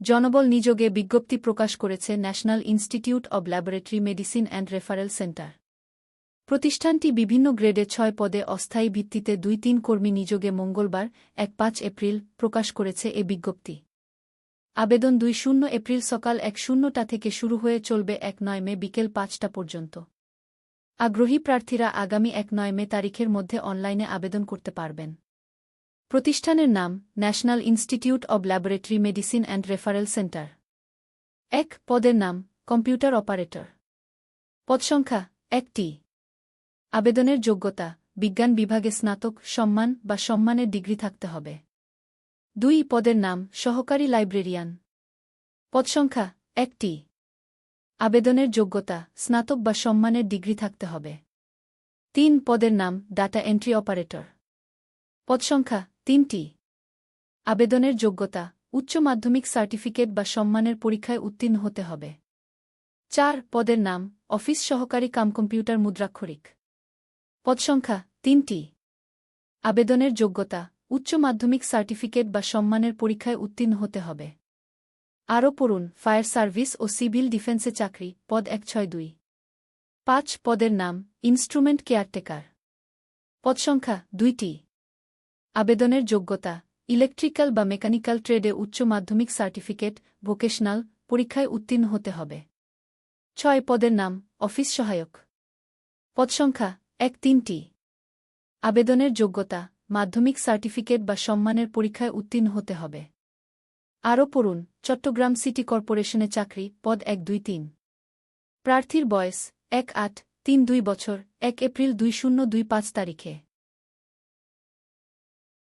জনবল নিযোগে বিজ্ঞপ্তি প্রকাশ করেছে national institute of laboratory medicine and referral centre. প্রতিষ্ঠানটি বিভিন্ন গ্রেডে ৬ পদে অস্থায়ী ভিত্তিতে ২-৩ কর্মী নিযোগে মঙ্গলবার ১-৫ এপ্রিল প্রকাশ করেছে এ বিজ্ঞপ্তি। আবেদন ২-০ এপ্রিল সকাল ১:০০টা থেকে শুরু হয়ে চলবে ১-৯ মে বিকেল ৫টা পর্যন্ত। আগ্রহী প্রার্থীরা আগামী ১-৯ মে তারিখের মধ্যে অনলাইনে আবেদন করতে পারবেন। প্রতিষ্ঠানের নাম national institute of laboratory medicine and referral centre. ১ পদের নাম কম্পিউটার অপারেটর। পদসংখ্যা ১টি। আবেদনের যোগ্যতা বিজ্ঞান বিভাগে স্নাতক সম্মান বা সম্মানের ডিগ্রি থাকতে হবে। ২ পদের নাম সহকারী লাইব্রেরিয়ান। পদসংখ্যা ১টি। আবেদনের যোগ্যতা স্নাতক বা সম্মানের ডিগ্রি থাকতে হবে। ৩ পদের নাম ডাটা এন্ট্রি অপারেটর। পদসংখ্যা ৩টি। আবেদনের যোগ্যতা উচ্চ মাধ্যমিক সার্টিফিকেট বা সম্মানের পরীক্ষায় উত্তীর্ণ হতে হবে। ৪ পদের নাম অফিস সহকারী কম্পিউটার মুদ্রাক্ষরিক। পদসংখ্যা ৩টি। আবেদনের যোগ্যতা উচ্চ মাধ্যমিক সার্টিফিকেট বা সম্মানের পরীক্ষায় উত্তীর্ণ হতে হবে। আরও পড়ুন ফায়ার সার্ভিস ও সিভিল ডিফেন্সে চাকরি পদ ১৬২। ৫ পদের নাম ইনস্ট্রুমেন্ট কেয়ারটেকার। পদসংখ্যা ২টি। আবেদনের যোগ্যতা ইলেকট্রিক্যাল বা মেকানিক্যাল ট্রেডে উচ্চ মাধ্যমিক সার্টিফিকেট ভোকেশনাল পরীক্ষায় উত্তীর্ণ হতে হবে। ৬ পদের নাম অফিস সহায়ক। পদসংখ্যা ১-৩টি। আবেদনের যোগ্যতা মাধ্যমিক সার্টিফিকেট বা সম্মানের পরীক্ষায় উত্তীর্ণ হতে হবে। আরও পড়ুন চট্টগ্রাম সিটি কর্পোরেশনে চাকরি পদ ১-২-৩। প্রার্থীর বয়স ১-৮-৩-২ বছর ১ এপ্রিল ২০২৫ তারিখে।